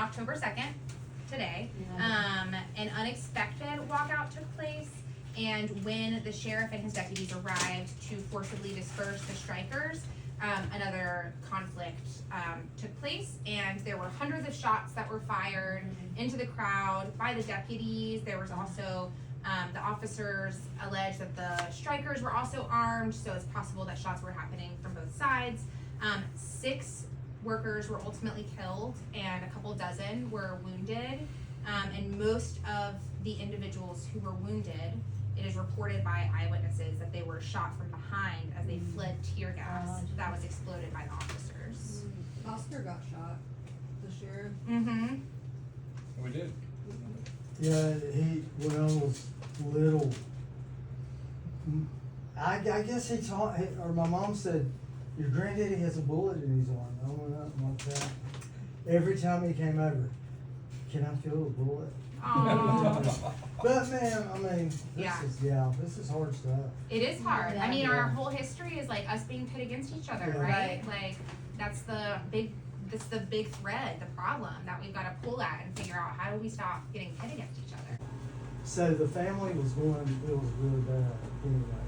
October 2nd, today, an unexpected walkout took place, and when the sheriff and his deputies arrived to forcibly disperse the strikers, another conflict took place, and there were hundreds of shots that were fired into the crowd by the deputies. There was also the officers alleged that the strikers were also armed, so it's possible that shots were happening from both sides. 6 workers were ultimately killed, and a couple dozen were wounded, and most of the individuals who were wounded, it is reported by eyewitnesses that they were shot from behind as they fled tear gas that was exploded by the officers. Oscar got shot, the sheriff. Mm-hmm. We did. Yeah, when I was little, I guess he taught, or my mom said, your granddaddy has a bullet in his arm. I don't know, nothing like that. Every time he came over, can I feel a bullet? Aww. But man, I mean, this is hard stuff. It is hard. I mean, Yeah. our whole history is like us being pit against each other, Yeah. right? Like, that's the big thread, the problem that we've got to pull at and figure out how do we stop getting pit against each other. So the family was going, it was really bad anyway.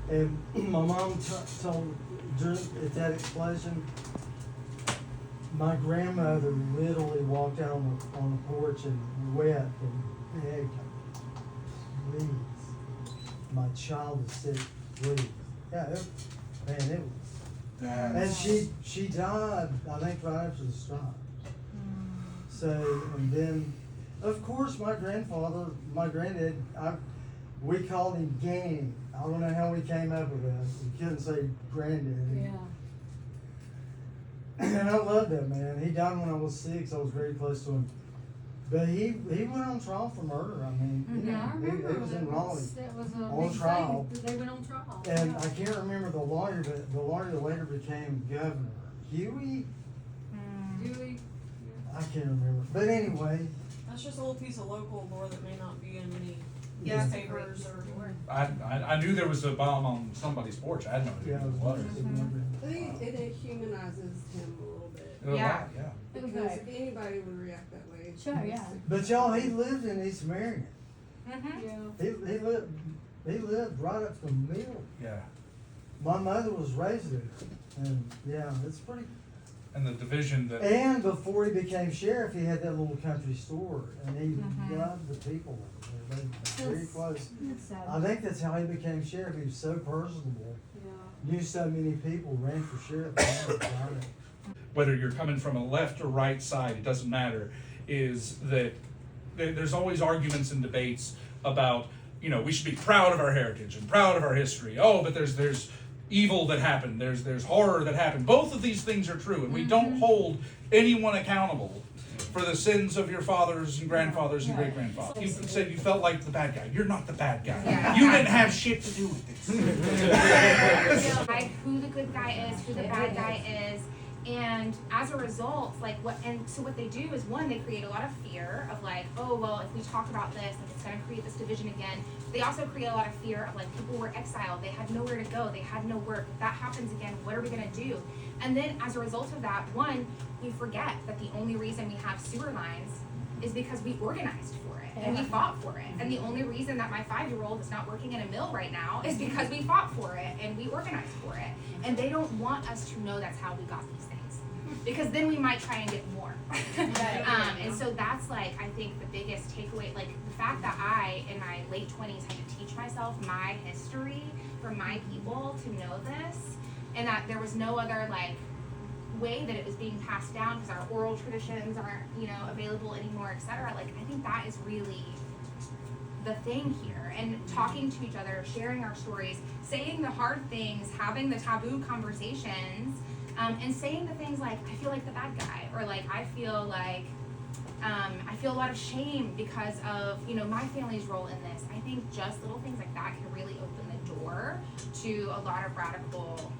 And my mom told, at that explosion, my grandmother literally walked out on the porch and wept and begged, please, my child is sick, please. Yeah, it was. And she died, I think, right after the strike. So, and then, of course, my granddad, we called him Gang. I don't know how we came up with that. We couldn't say granddad. Yeah. And I loved that man. He died when I was 6. I was very close to him. But he went on trial for murder. I mean, Yeah, I remember. he was in Raleigh. That was a on big trial. thing. They went on trial. And I can't remember the lawyer, but the lawyer that later became governor. Huey? Dewey. I can't remember. But anyway, That's just a little piece of local lore that may not be in any Yeah, newspapers or. I knew there was a bomb on somebody's porch. I had no idea yeah, what it was. Mm-hmm. I think it humanizes him a little bit. It was Yeah. a lot, yeah. Because if anybody would react that way. Sure, yeah. but y'all, he lived in East Marion. Mm-hmm. Yeah. He lived right up the mill. Yeah. My mother was raised there. And yeah, it's pretty. And the division that, And before he became sheriff, he had that little country store, and he Mhm. loved the people there. They were very close. That's sad. I think that's how he became sheriff. He was so personable. Yeah. Knew so many people, ran for sheriff. whether you're coming from a left or right side, it doesn't matter, is that there's always arguments and debates about, you know, we should be proud of our heritage and proud of our history. Oh, but there's evil that happened, there's horror that happened. Both of these things are true, and we don't hold anyone accountable for the sins of your fathers and grandfathers and great-grandfathers. You said you felt like the bad guy. You're not the bad guy. Yeah. You didn't have shit to do with this. Like who the good guy is, who the bad guy is, and as a result, like what they do is, one, they create a lot of fear of like, oh well, if we talk about this, like it's gonna create this division again. They also create a lot of fear of like people were exiled, they had nowhere to go, they had no work. If that happens again, what are we gonna do? And then as a result of that, one, we forget that the only reason we have sewer lines is because we organized for it and we fought for it. And the only reason that my 5-year-old is not working in a mill right now is because we fought for it and we organized for it. And they don't want us to know that's how we got these things, because then we might try and get more. And so that's like, I think the biggest takeaway, like the fact that I, in my late 20s, had to teach myself my history for my people to know this, and that there was no other like way that it was being passed down because our oral traditions aren't, you know, available anymore, etc. Like I think that is really the thing here, and talking to each other, sharing our stories, saying the hard things, having the taboo conversations, and saying the things like, I feel like the bad guy, or like I feel a lot of shame because of, you know, my family's role in this. I think just little things like that can really open the door to a lot of radical,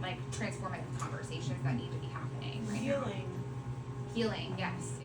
like transformative conversations that need to be happening right now. Healing. Healing, yes.